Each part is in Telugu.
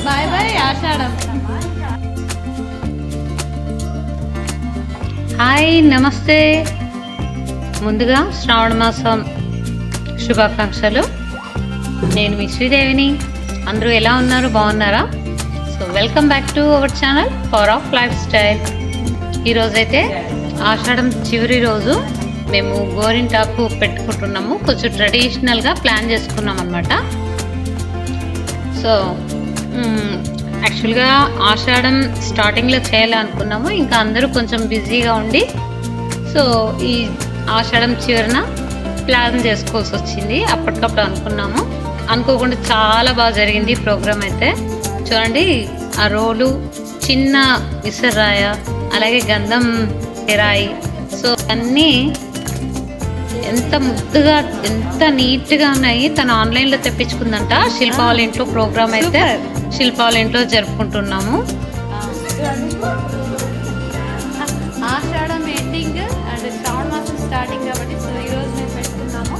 బాయ్ బాయ్ ఆషాఢం. హాయ్ నమస్తే. ముందుగా శ్రావణ మాసం శుభాకాంక్షలు. నేను మీ శ్రీదేవిని. అందరూ ఎలా ఉన్నారు, బాగున్నారా? So welcome back to our channel power of life style. ఈరోజైతే ఆషాఢం చివరి రోజు మేము గోరింటాకు పెట్టుకుంటున్నాము. కొంచెం ట్రెడిషనల్గా ప్లాన్ చేసుకున్నాం అనమాట. సో యాక్చువల్గా ఆషాఢం స్టార్టింగ్లో చేయాలనుకున్నాము, ఇంకా అందరూ కొంచెం బిజీగా ఉండి సో ఈ ఆషాఢం చివరన ప్లాన్ చేసుకోవాల్సి వచ్చింది. అప్పటికప్పుడు అనుకున్నాము, అనుకోకుండా చాలా బాగా జరిగింది ప్రోగ్రామ్ అయితే. చూడండి, ఆ రోలు, చిన్న ఇసరాయ, అలాగే గంధం తెరాయి, సో అన్నీ ఎంత ముద్దుగా ఎంత నీట్గా ఉన్నాయి. తను ఆన్లైన్లో తెప్పించుకుందంట. శిల్ప వాళ్ళ ఇంట్లో ప్రోగ్రామ్ అయితే శిల్ప వాళ్ళ ఇంట్లో జరుపుకుంటున్నాము. ఆషాఢం ఎండింగ్ అండ్ శ్రావణ మాసం స్టార్టింగ్ కాబట్టి సో ఈరోజు మేము పెట్టుకున్నాము.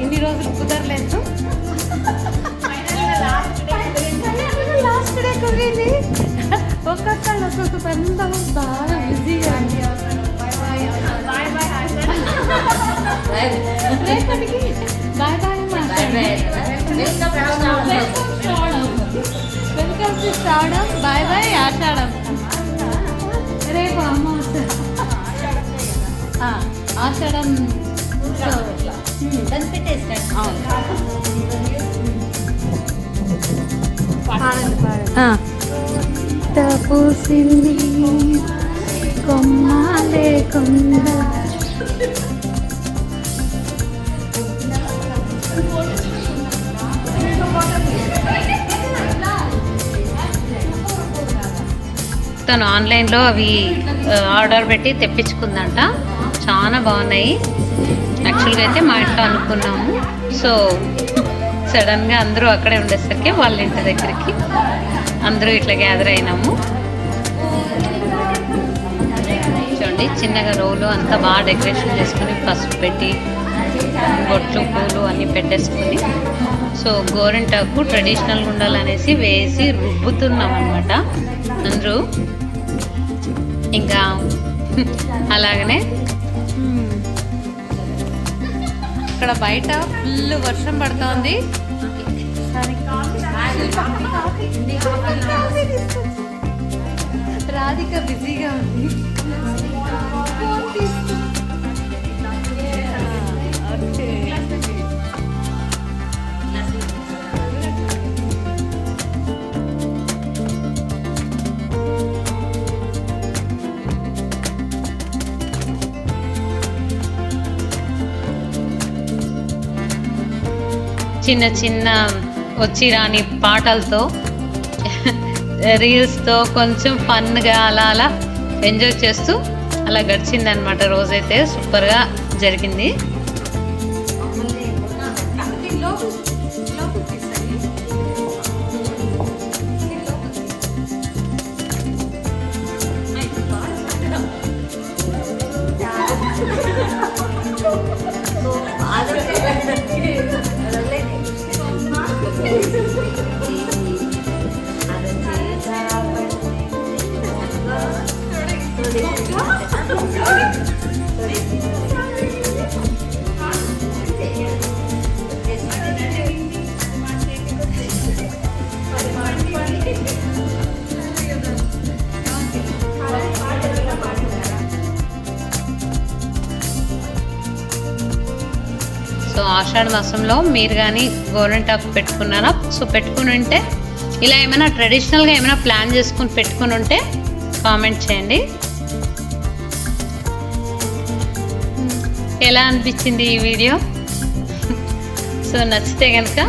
ఇన్ని రోజులు కుదరలేదు. లాస్ట్ డే కుదిరింది. ఒక్కొక్కళ్ళు ఒక్కొక్క పెద్ద బాగా బిజీగా రేపటికి బాయ్ బాయ్. వెల్కమ్ టు శ్రావణం. బాయ్ బాయ్ ఆషాఢం. రేపు అమావాస్య ఆషాఢం. పూసింది కొమ్మాలే కొండ. తను ఆన్లైన్లో అవి ఆర్డర్ పెట్టి తెప్పించుకుందంట. చాలా బాగున్నాయి. యాక్చువల్గా అయితే మా ఇంట్లో అనుకున్నాము. సో సడన్గా అందరూ అక్కడే ఉండేసరికి వాళ్ళ ఇంటి దగ్గరికి అందరూ ఇట్లా గ్యాదర్ అయినాము. చూడండి, చిన్నగా రోలు అంతా బాగా డెకరేషన్ చేసుకుని పసుపు పెట్టి బొట్లు పూలు అన్నీ పెట్టేసుకొని సో గోరింటాకు ట్రెడిషనల్గా ఉండాలనేసి వేసి రుబ్బుతున్నాం అనమాట అందరూ. ఇంకా అలాగనే ఇక్కడ బయట ఫుల్ వర్షం పడుతోంది. రాధిక బిజీగా ఉంది. చిన్న చిన్న వచ్చి రాని పాటలతో రీల్స్తో కొంచెం ఫన్గా అలా అలా ఎంజాయ్ చేస్తూ అలా గడిచిందనమాట. రోజైతే సూపర్గా జరిగింది. సో ఆషాఢ మాసంలో మీరు కానీ గోరింటాకు పెట్టుకున్నారా? సో పెట్టుకుని ఉంటే ఇలా ఏమైనా ట్రెడిషనల్గా ఏమైనా ప్లాన్ చేసుకుని పెట్టుకుని ఉంటే కామెంట్ చేయండి. ఎలా అనిపించింది ఈ వీడియో? సో నచ్చితే కనుక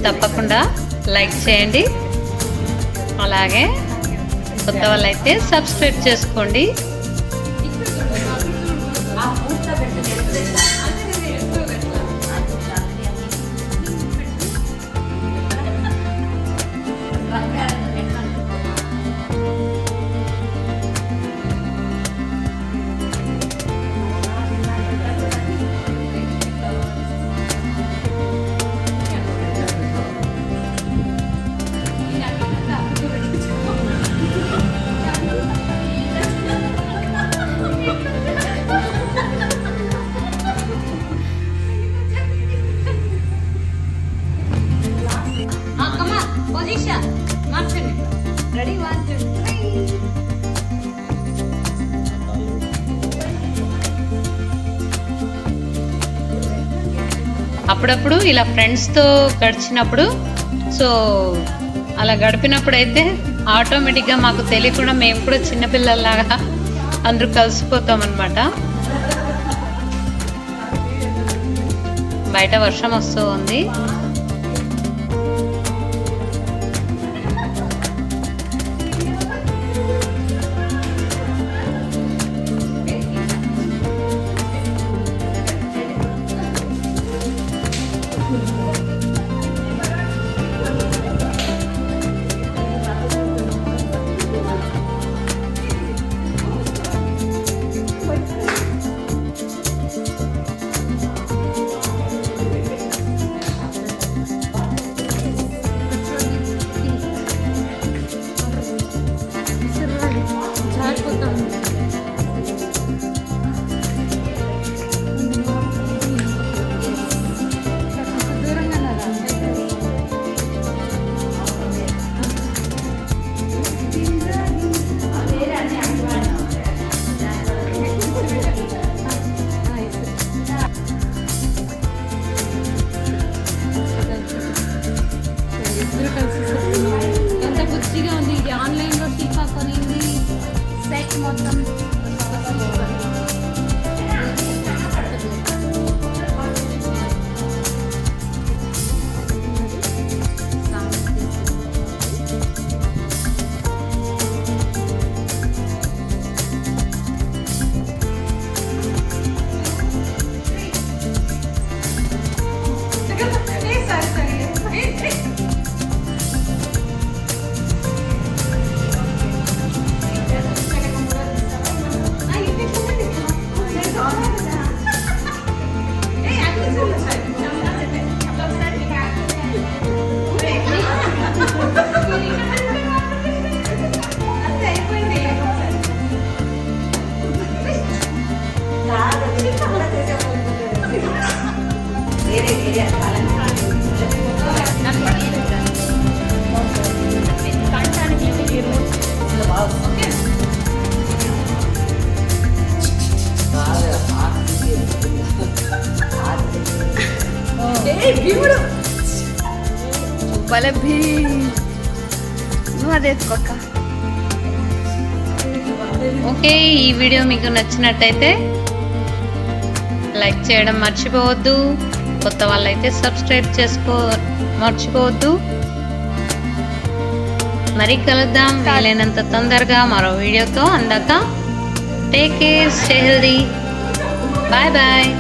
తప్పకుండా లైక్ చేయండి. అలాగే కొత్త వాళ్ళైతే సబ్స్క్రైబ్ చేసుకోండి. అప్పుడప్పుడు ఇలా ఫ్రెండ్స్తో గడిచినప్పుడు సో అలా గడిపినప్పుడు అయితే ఆటోమేటిక్గా మాకు తెలియకుండా మేము కూడా చిన్నపిల్లల్లాగా అందరూ కలిసిపోతాం అనమాట. బయట వర్షం వస్తూ ఉంది. ఎంత బుద్ధిగా ఉంది. ఇది ఆన్లైన్లో టీకా కొనింది సెట్ మొత్తం. ఓకే, ఈ వీడియో మీకు నచ్చినట్టయితే లైక్ చేయడం మర్చిపోవద్దు. కొత్త వాళ్ళైతే సబ్స్క్రైబ్ మర్చిపోవద్దు. మరి కలుద్దాం వీలైనంత తొందరగా మరో వీడియోతో. అందాక take care, stay healthy, bye bye.